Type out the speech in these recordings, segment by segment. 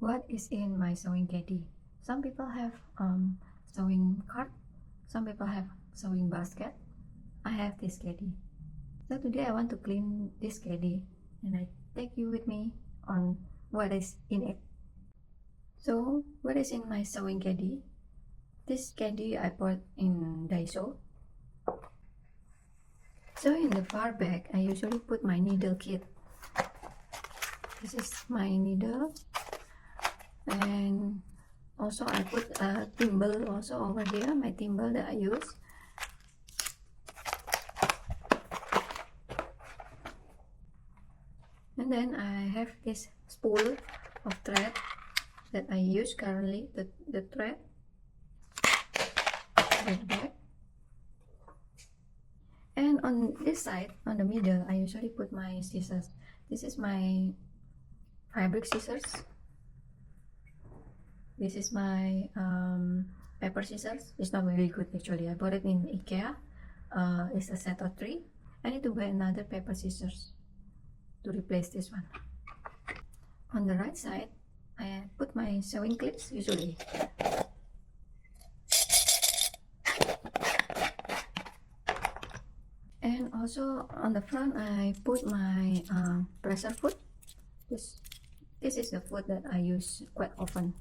What is in my sewing caddy? Some people have sewing cart, some people have sewing basket. I have this caddy. So today I want to clean this caddy and I take you with me on what is in it. So what is in my sewing caddy? This caddy I bought in Daiso. So in the far back I usually put my needle kit. This is my needle, and also I put a thimble also over here, my thimble that I use. And then I have this spool of thread that I use currently, the thread right back. And on this side, on the middle, I usually put my scissors. This is my fabric scissors. This is my paper scissors. It's not really good actually. I bought it in IKEA. It's a set of 3. I need to buy another paper scissors to replace this one. On the right side, I put my sewing clips usually. And also on the front, I put my presser foot. This is the foot that I use quite often.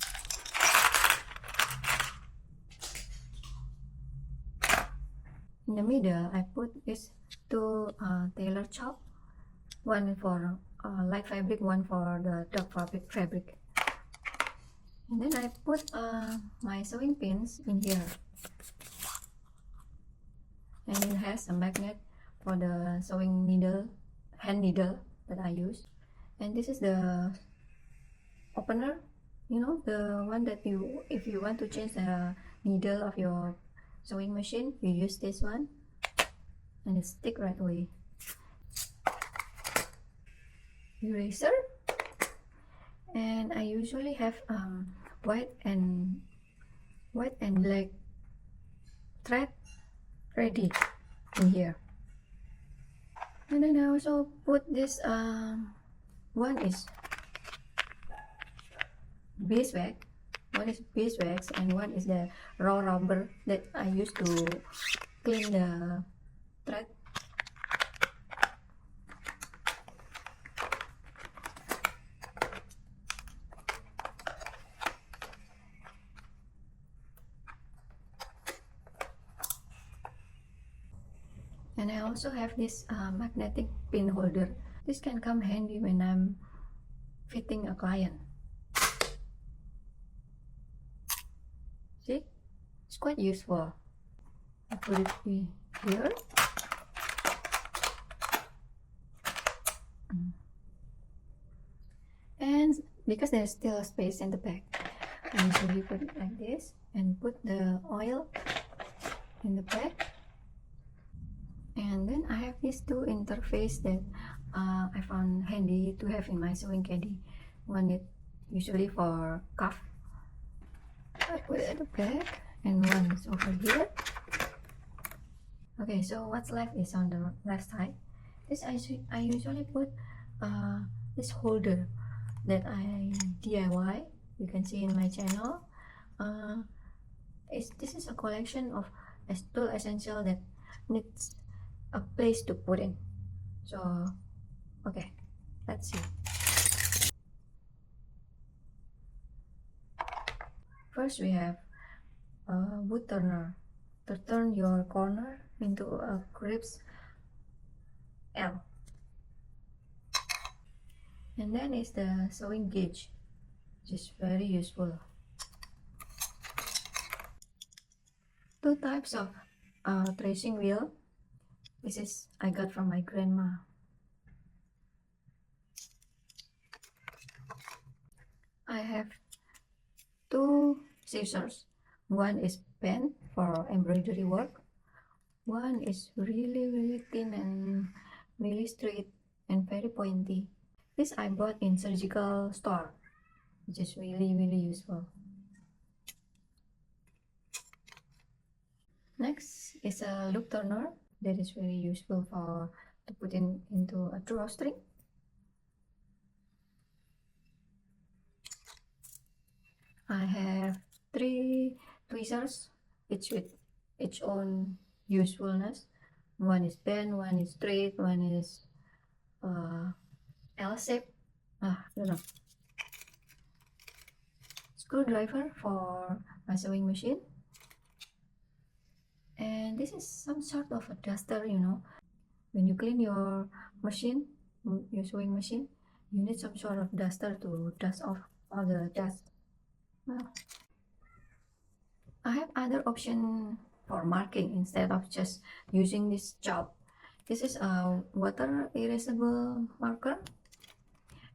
In the middle, I put these 2 tailor chop, one for light fabric, one for the dark fabric. And then I put my sewing pins in here, and it has a magnet for the sewing needle, hand needle that I use. And this is the opener, you know, the one that if you want to change the needle of your sewing machine, you use this one and it sticks right away. Eraser, and I usually have white and black thread ready in here. And then I also put this one is beeswax, and one is the raw rubber that I use to clean the thread. And I also have this magnetic pin holder. This can come handy when I'm fitting a client. See, it's quite useful. I put it here. And because there's still a space in the back, I usually put it like this and put the oil in the back. And then I have these 2 interface that I found handy to have in my sewing caddy. One is usually for cuff, I put it at the back, and one is over here. Okay, so what's left is on the left side. This I usually put this holder that I DIY. You can see in my channel. This is a collection of tool essential that needs a place to put in. So okay, let's see. First we have a wood turner to turn your corner into a crisp L. And then is the sewing gauge, which is very useful. 2 types of tracing wheel. This is I got from my grandma. I have 2 scissors. One is bent for embroidery work. One is really thin and really straight and very pointy. This I bought in surgical store, which is really useful. Next is a loop turner that is very useful to put into a drawstring. I have 3 tweezers, each with its own usefulness. One is bent, one is straight, one is L shape. I don't know. Screwdriver for my sewing machine. And this is some sort of a duster, you know. When you clean your machine, your sewing machine, you need some sort of duster to dust off all the dust. Well, I have other option for marking instead of just using this chalk. This is a water erasable marker,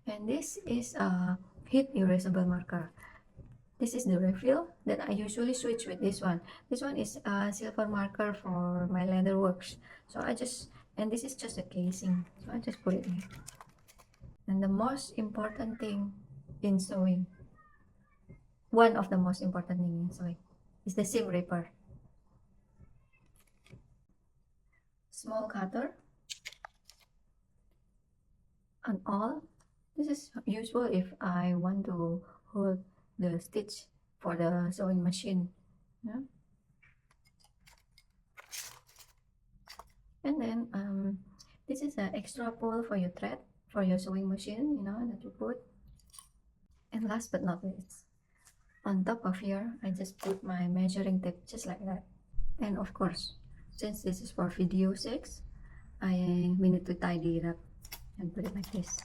and this is a heat erasable marker. This is the refill that I usually switch with this one. This one is a silver marker for my leather works. So and this is just a casing. So I just put it here. And the most important thing in sewing, one of the most important thing in sewing, is the seam ripper. Small cutter and all. This is useful if I want to hold the stitch for the sewing machine. Yeah. And then this is an extra pull for your thread for your sewing machine, you know, that you put. And last but not least, on top of here, I just put my measuring tape just like that. And of course, since this is for video 6, we need to tidy it up and put it like this.